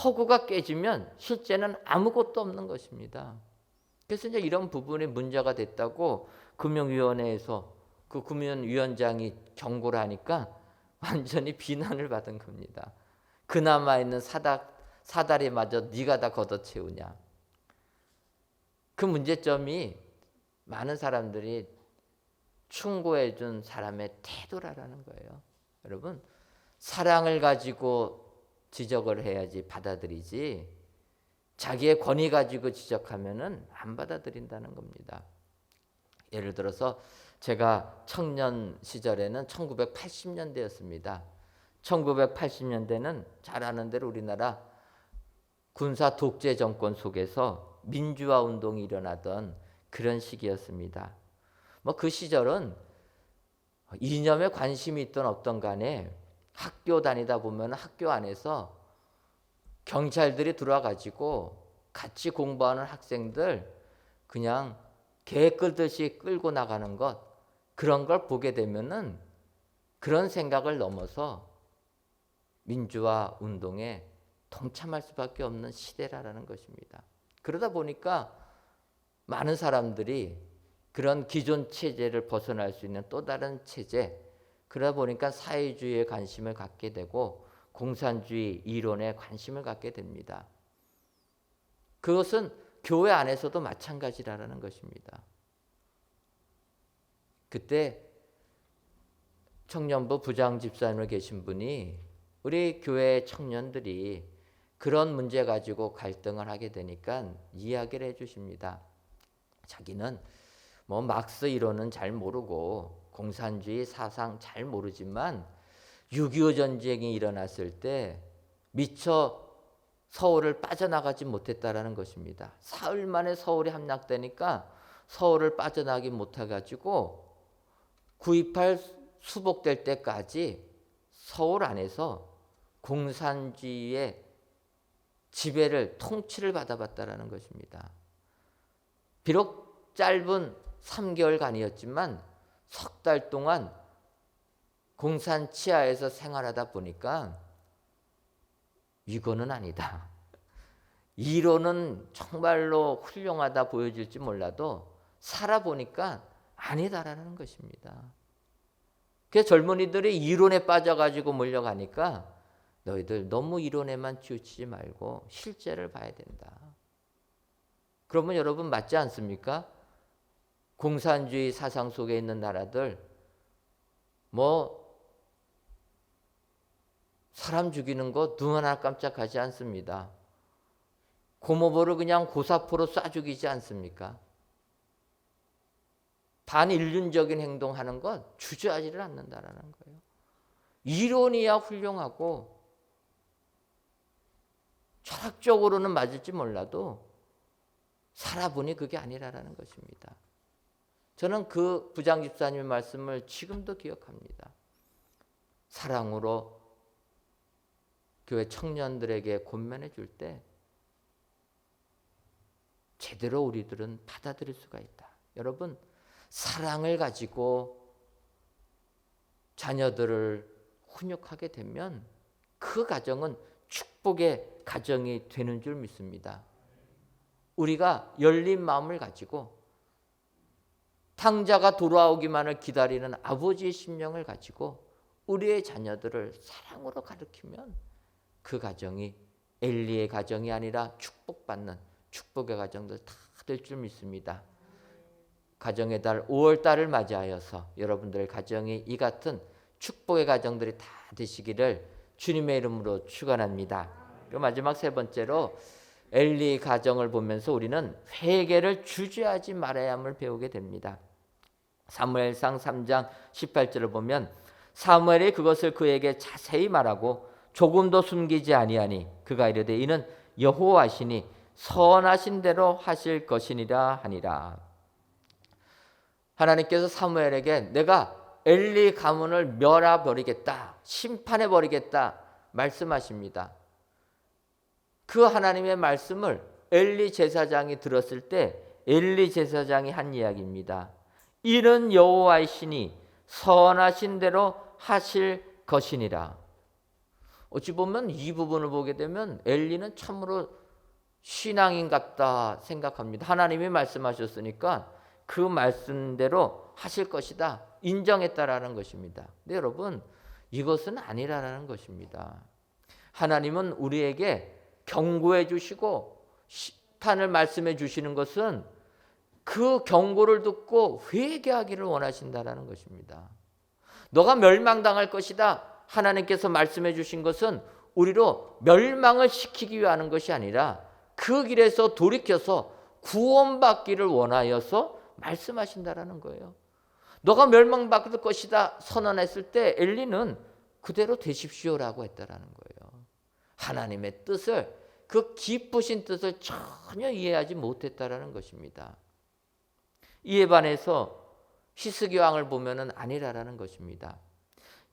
허구가 깨지면 실제는 아무것도 없는 것입니다. 그래서 이제 이런 부분이 문제가 됐다고 금융위원회에서 그 금융위원장이 경고를 하니까 완전히 비난을 받은 겁니다. 그나마 있는 사다리마저 네가 다 걷어채우냐. 그 문제점이 많은 사람들이 충고해 준 사람의 태도라는 거예요. 여러분, 사랑을 가지고 지적을 해야지 받아들이지 자기의 권위 가지고 지적하면은 안 받아들인다는 겁니다. 예를 들어서 제가 청년 시절에는 1980년대였습니다. 1980년대는 잘 아는 대로 우리나라 군사 독재 정권 속에서 민주화 운동이 일어나던 그런 시기였습니다. 뭐 그 시절은 이념에 관심이 있든 없든 간에 학교 다니다 보면 학교 안에서 경찰들이 들어와가지고 같이 공부하는 학생들 그냥 개 끌듯이 끌고 나가는 것, 그런 걸 보게 되면은 그런 생각을 넘어서 민주화 운동에 동참할 수밖에 없는 시대라는 것입니다. 그러다 보니까 많은 사람들이 그런 기존 체제를 벗어날 수 있는 또 다른 체제, 그러다 보니까 사회주의에 관심을 갖게 되고 공산주의 이론에 관심을 갖게 됩니다. 그것은 교회 안에서도 마찬가지라는 것입니다. 그때 청년부 부장 집사님으로 계신 분이 우리 교회 청년들이 그런 문제 가지고 갈등을 하게 되니까 이야기를 해주십니다. 자기는 뭐 막스 이론은 잘 모르고 공산주의 사상 잘 모르지만 6.25 전쟁이 일어났을 때 미처 서울을 빠져나가지 못했다라는 것입니다. 사흘 만에 서울이 함락되니까 서울을 빠져나가지 못해가지고 9.28 수복될 때까지 서울 안에서 공산주의의 지배를 통치를 받아봤다라는 것입니다. 비록 짧은 3개월간이었지만 석 달 동안 공산 치하에서 생활하다 보니까 이거는 아니다. 이론은 정말로 훌륭하다 보여질지 몰라도 살아보니까 아니다라는 것입니다. 그래서 젊은이들이 이론에 빠져가지고 몰려가니까 너희들 너무 이론에만 치우치지 말고 실제를 봐야 된다. 그러면 여러분 맞지 않습니까? 공산주의 사상 속에 있는 나라들 뭐 사람 죽이는 거 눈 하나 깜짝하지 않습니다. 고모부를 그냥 고사포로 쏴 죽이지 않습니까? 반인륜적인 행동하는 것 주저하지를 않는다라는 거예요. 이론이야 훌륭하고 철학적으로는 맞을지 몰라도 살아보니 그게 아니라는 것입니다. 저는 그 부장 집사님의 말씀을 지금도 기억합니다. 사랑으로 교회 청년들에게 권면해 줄 때 제대로 우리들은 받아들일 수가 있다. 여러분, 사랑을 가지고 자녀들을 훈육하게 되면 그 가정은 축복의 가정이 되는 줄 믿습니다. 우리가 열린 마음을 가지고 탕자가 돌아오기만을 기다리는 아버지의 심령을 가지고 우리의 자녀들을 사랑으로 가르치면 그 가정이 엘리의 가정이 아니라 축복받는 축복의 가정들 다 될 줄 믿습니다. 가정의 달 5월 달을 맞이하여서 여러분들의 가정이 이 같은 축복의 가정들이 다 되시기를 주님의 이름으로 축원합니다. 그리고 마지막 세 번째로 엘리 가정을 보면서 우리는 회개를 주저하지 말아야 함을 배우게 됩니다. 사무엘상 3장 18절을 보면 사무엘이 그것을 그에게 자세히 말하고 조금도 숨기지 아니하니 그가 이르되 이는 여호와시니 선하신 대로 하실 것이니라 하니라. 하나님께서 사무엘에게 내가 엘리 가문을 멸해버리겠다, 심판해버리겠다 말씀하십니다. 그 하나님의 말씀을 엘리 제사장이 들었을 때 엘리 제사장이 한 이야기입니다. 이는 여호와의 신이 선하신 대로 하실 것이니라. 어찌 보면 이 부분을 보게 되면 엘리는 참으로 신앙인 같다 생각합니다. 하나님이 말씀하셨으니까 그 말씀대로 하실 것이다 인정했다라는 것입니다. 근데 여러분, 이것은 아니라는 것입니다. 하나님은 우리에게 경고해 주시고 심판을 말씀해 주시는 것은 그 경고를 듣고 회개하기를 원하신다라는 것입니다. 너가 멸망당할 것이다. 하나님께서 말씀해 주신 것은 우리로 멸망을 시키기 위한 것이 아니라 그 길에서 돌이켜서 구원받기를 원하여서 말씀하신다라는 거예요. 너가 멸망받을 것이다 선언했을 때 엘리는 그대로 되십시오라고 했다라는 거예요. 하나님의 뜻을, 그 기쁘신 뜻을 전혀 이해하지 못했다라는 것입니다. 이에 반해서 히스기 왕을 보면은 아니라라는 것입니다.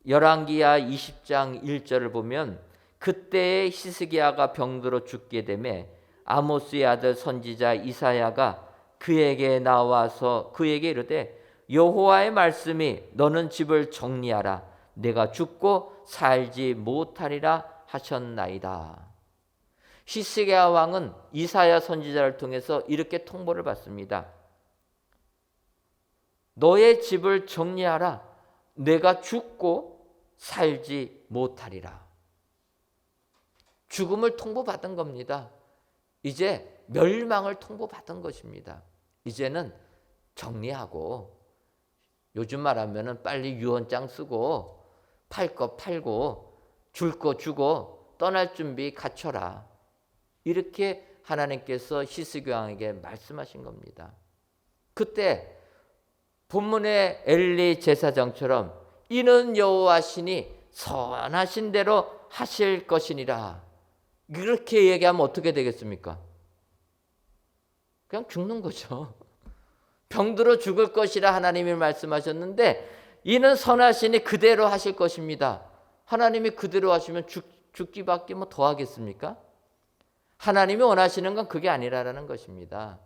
열왕기야 20장 1절을 보면 그때에 히스기야가 병들어 죽게 되매 아모스의 아들 선지자 이사야가 그에게 나와서 그에게 이르되 여호와의 말씀이 너는 집을 정리하라 내가 죽고 살지 못하리라 하셨나이다. 히스기야 왕은 이사야 선지자를 통해서 이렇게 통보를 받습니다. 너의 집을 정리하라 내가 죽고 살지 못하리라. 죽음을 통보받은 겁니다. 이제 멸망을 통보받은 것입니다. 이제는 정리하고, 요즘 말하면 빨리 유언장 쓰고 팔 거 팔고 줄 거 주고 떠날 준비 갖춰라. 이렇게 하나님께서 히스기 왕에게 말씀하신 겁니다. 그때 본문의 엘리 제사장처럼 이는 여호와시니 선하신 대로 하실 것이니라. 이렇게 얘기하면 어떻게 되겠습니까? 그냥 죽는 거죠. 병들어 죽을 것이라 하나님이 말씀하셨는데 이는 선하시니 그대로 하실 것입니다. 하나님이 그대로 하시면 죽기밖에 뭐 더 하겠습니까? 하나님이 원하시는 건 그게 아니라는 것입니다.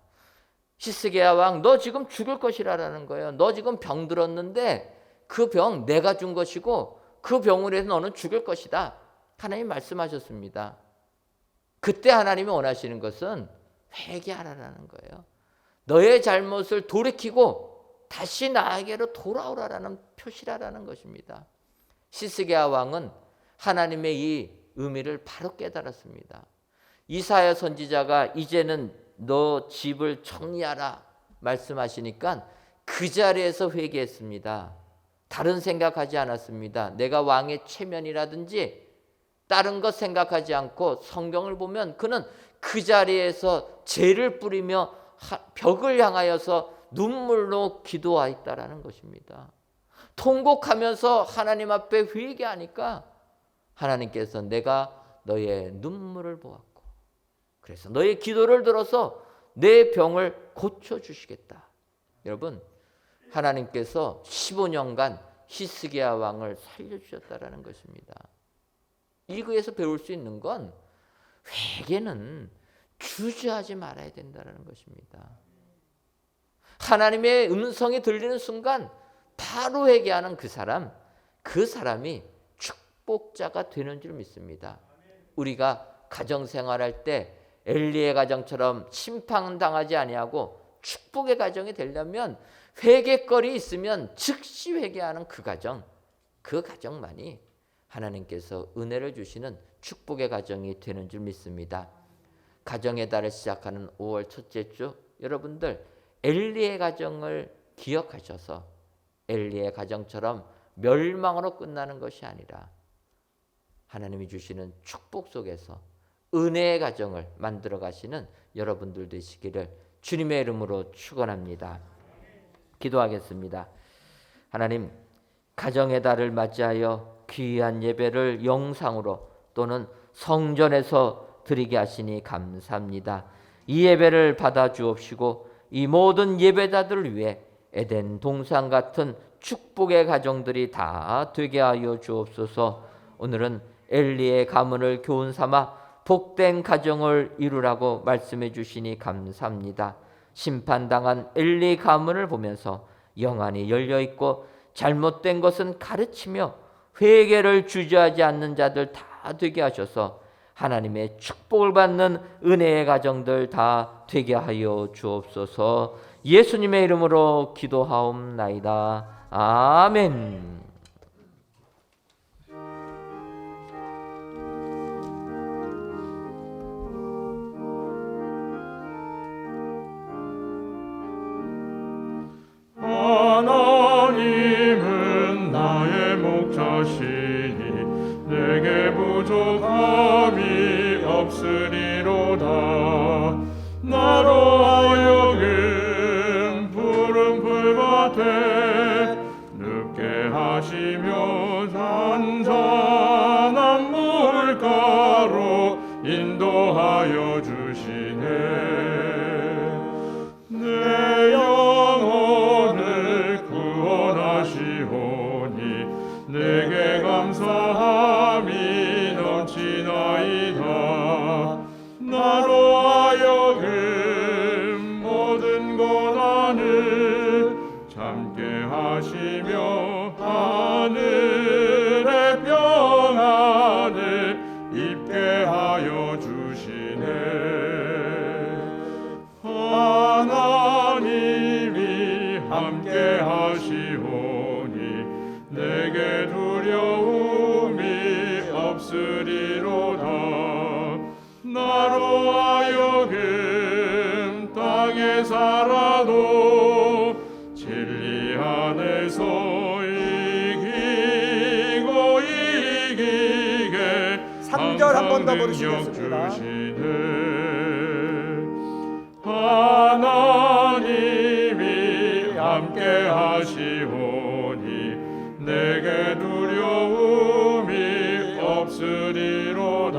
히스기야 왕, 너 지금 죽을 것이라는 거예요. 너 지금 병들었는데 그 병 내가 준 것이고 그 병으로 해서 너는 죽을 것이다. 하나님 말씀하셨습니다. 그때 하나님이 원하시는 것은 회개하라는 거예요. 너의 잘못을 돌이키고 다시 나에게로 돌아오라라는 표시라는 것입니다. 히스기야 왕은 하나님의 이 의미를 바로 깨달았습니다. 이사야 선지자가 이제는 너 집을 정리하라 말씀하시니까 그 자리에서 회개했습니다. 다른 생각하지 않았습니다. 내가 왕의 체면이라든지 다른 것 생각하지 않고 성경을 보면 그는 그 자리에서 죄를 뿌리며 벽을 향하여서 눈물로 기도하였다라는 것입니다. 통곡하면서 하나님 앞에 회개하니까 하나님께서 내가 너의 눈물을 보았고 그래서 너의 기도를 들어서 내 병을 고쳐주시겠다. 여러분, 하나님께서 15년간 히스기야 왕을 살려주셨다라는 것입니다. 이거에서 배울 수 있는 건 회개는 주저하지 말아야 된다는 것입니다. 하나님의 음성이 들리는 순간 바로 회개하는 그 사람이 축복자가 되는 줄 믿습니다. 우리가 가정생활할 때 엘리의 가정처럼 심판당하지 아니하고 축복의 가정이 되려면 회개거리 있으면 즉시 회개하는 그 가정만이 하나님께서 은혜를 주시는 축복의 가정이 되는 줄 믿습니다. 가정의 달을 시작하는 5월 첫째 주, 여러분들 엘리의 가정을 기억하셔서 엘리의 가정처럼 멸망으로 끝나는 것이 아니라 하나님이 주시는 축복 속에서 은혜의 가정을 만들어 가시는 여러분들 되시기를 주님의 이름으로 축원합니다. 기도하겠습니다. 하나님, 가정의 달을 맞이하여 귀한 예배를 영상으로 또는 성전에서 드리게 하시니 감사합니다. 이 예배를 받아 주옵시고 이 모든 예배자들을 위해 에덴 동산 같은 축복의 가정들이 다 되게 하여 주옵소서. 오늘은 엘리의 가문을 교훈 삼아 복된 가정을 이루라고 말씀해 주시니 감사합니다. 심판당한 엘리 가문을 보면서 영안이 열려있고 잘못된 것은 가르치며 회개를 주저하지 않는 자들 다 되게 하셔서 하나님의 축복을 받는 은혜의 가정들 다 되게 하여 주옵소서. 예수님의 이름으로 기도하옵나이다. 아멘.
없으리로다. 나로 하여금 푸른 풀밭에 눕게 하시며 잔잔한 물가로 인도하여 주시네. 내 영혼을 구원하시오니 내게 감사함이 넘치나이다. 나로 하여금 모든 고난을 참게 하시며 하늘의 평안을 입게 하여 주시네. 하나님이 함께 하시오니 내게 두려움이 없으리로다. 나로 하여금 땅에 살아도 진리 안에서 이기고 이기게
3절 한 번 더
항상
부르시겠습니다.
능력 주시네. 하나님이 함께 하시오니 내게 두려움이 없으리로다.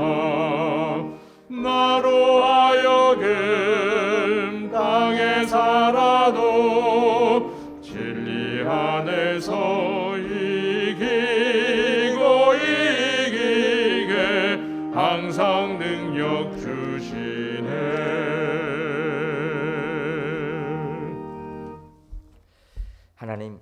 나로 하여금 땅에 살아도 진리 안에서 이기고 이기게 항상 능력 주시네.
하나님,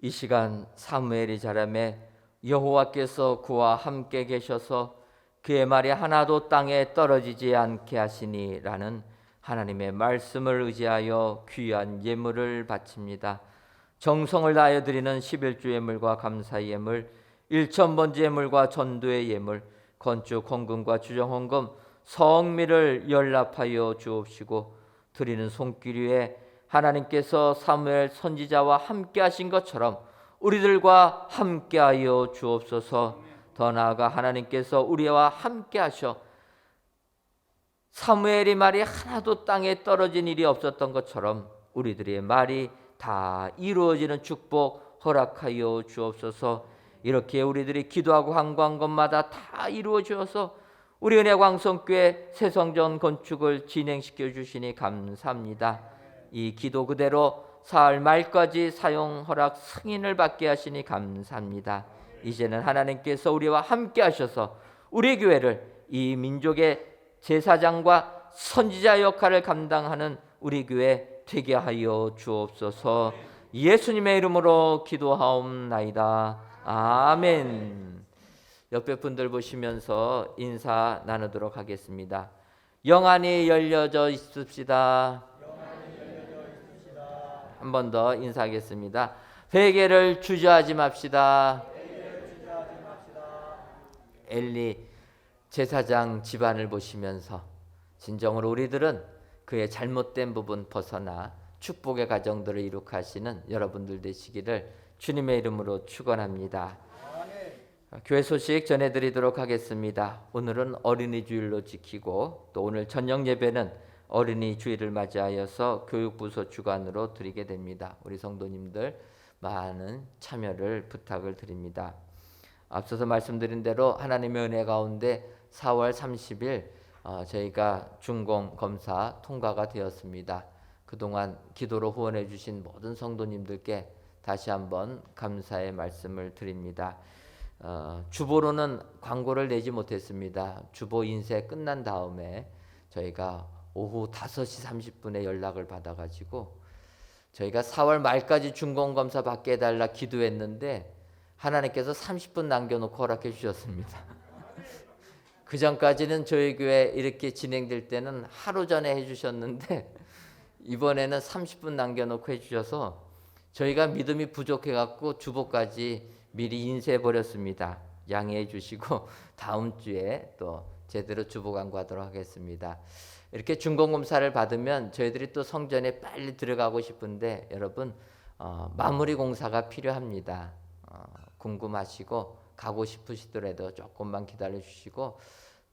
이 시간 사무엘이 자라매 여호와께서 그와 함께 계셔서 그의 말이 하나도 땅에 떨어지지 않게 하시니라는 하나님의 말씀을 의지하여 귀한 예물을 바칩니다. 정성을 다하여 드리는 11주 예물과 감사 예물, 일천번제 예물과 전도의 예물, 건축 헌금과 주정 헌금, 성미를 연락하여 주옵시고 드리는 손길 위에 하나님께서 사무엘 선지자와 함께 하신 것처럼 우리들과 함께하여 주옵소서. 더 나아가 하나님께서 우리와 함께 하셔 사무엘의 말이 하나도 땅에 떨어진 일이 없었던 것처럼 우리들의 말이 다 이루어지는 축복 허락하여 주옵소서. 이렇게 우리들이 기도하고 간구한 것마다 다 이루어져서 우리 은혜광성교회 새성전 건축을 진행시켜 주시니 감사합니다. 이 기도 그대로 사흘 말까지 사용 허락 승인을 받게 하시니 감사합니다. 이제는 하나님께서 우리와 함께 하셔서 우리 교회를 이 민족의 제사장과 선지자 역할을 감당하는 우리 교회 되게 하여 주옵소서. 예수님의 이름으로 기도하옵나이다. 아멘. 옆에 분들 보시면서 인사 나누도록 하겠습니다. 영안이 열려져 있읍시다. 한 번 더 인사하겠습니다. 회개를 주저하지 맙시다. 엘리 제사장 집안을 보시면서 진정으로 우리들은 그의 잘못된 부분 벗어나 축복의 가정들을 이룩하시는 여러분들 되시기를 주님의 이름으로 축원합니다. 교회 소식 전해드리도록 하겠습니다. 오늘은 어린이 주일로 지키고 또 오늘 저녁 예배는 어린이 주일을 맞이하여서 교육부서 주관으로 드리게 됩니다. 우리 성도님들 많은 참여를 부탁을 드립니다. 앞서서 말씀드린 대로 하나님의 은혜 가운데 4월 30일 저희가 준공 검사 통과가 되었습니다. 그동안 기도로 후원해 주신 모든 성도님들께 다시 한번 감사의 말씀을 드립니다. 주보로는 광고를 내지 못했습니다. 주보 인쇄 끝난 다음에 저희가 오후 5시 30분에 연락을 받아가지고 저희가 4월 말까지 준공검사 받게 해달라 기도했는데 하나님께서 30분 남겨놓고 허락해 주셨습니다. 그 전까지는 저희 교회 이렇게 진행될 때는 하루 전에 해주셨는데 이번에는 30분 남겨놓고 해주셔서 저희가 믿음이 부족해갖고 주보까지 미리 인쇄해버렸습니다. 양해해 주시고 다음 주에 또 제대로 주보 광고하도록 하겠습니다. 이렇게 준공검사를 받으면 저희들이 또 성전에 빨리 들어가고 싶은데 여러분 마무리 공사가 필요합니다. 궁금하시고 가고 싶으시더라도 조금만 기다려 주시고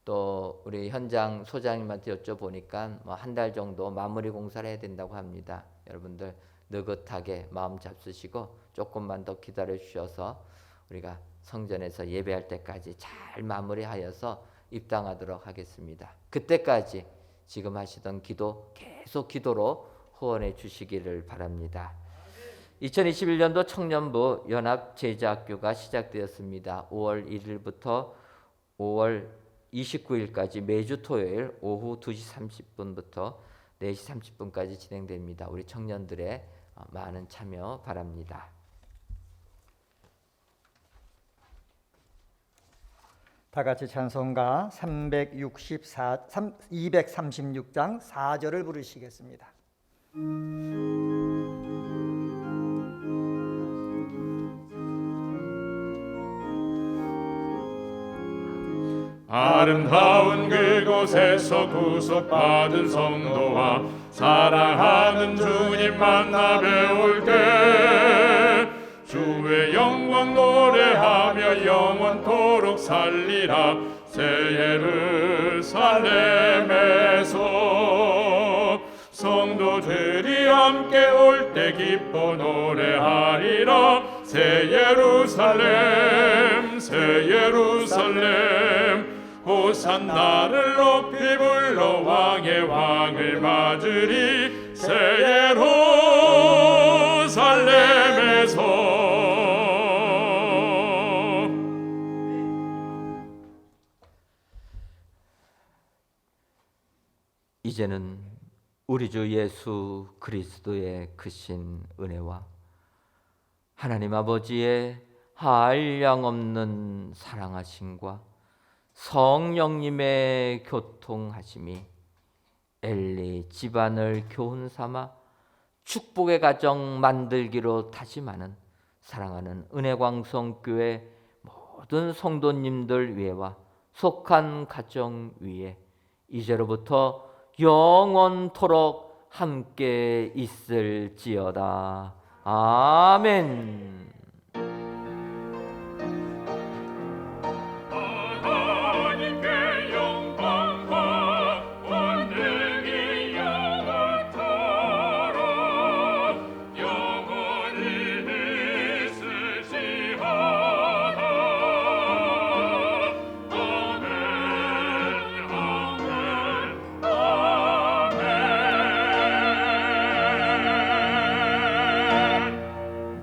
또 우리 현장 소장님한테 여쭤보니까 뭐 한 달 정도 마무리 공사를 해야 된다고 합니다. 여러분들 느긋하게 마음 잡수시고 조금만 더 기다려 주셔서 우리가 성전에서 예배할 때까지 잘 마무리하여서 입당하도록 하겠습니다. 그때까지 지금 하시던 기도 계속 기도로 후원해 주시기를 바랍니다. 2021년도 청년부 연합제자학교가 시작되었습니다. 5월 1일부터 5월 29일까지 매주 토요일 오후 2시 30분부터 4시 30분까지 진행됩니다. 우리 청년들의 많은 참여 바랍니다.
다 같이 찬송가 236장 4절을 부르시겠습니다.
아름다운 그곳에서 구속받은 성도와 사랑하는 주님 만나 배울 때 주의 영광 노래하며 영원토록 살리라. 새 예루살렘에서 성도들이 함께 올 때 기뻐 노래하리라. 새 예루살렘 새 예루살렘 호산나를 높이 불러 왕의 왕을 맞으리. 새 예루살렘에서
이제는 우리 주 예수 그리스도의 크신 은혜와 하나님 아버지의 한량없는 사랑하심과 성령님의 교통하심이 엘리 집안을 교훈 삼아 축복의 가정 만들기로 다짐하는 사랑하는 은혜광성교회 모든 성도님들 위에와 속한 가정 위에 이제로부터 영원토록 함께 있을지어다. 아멘.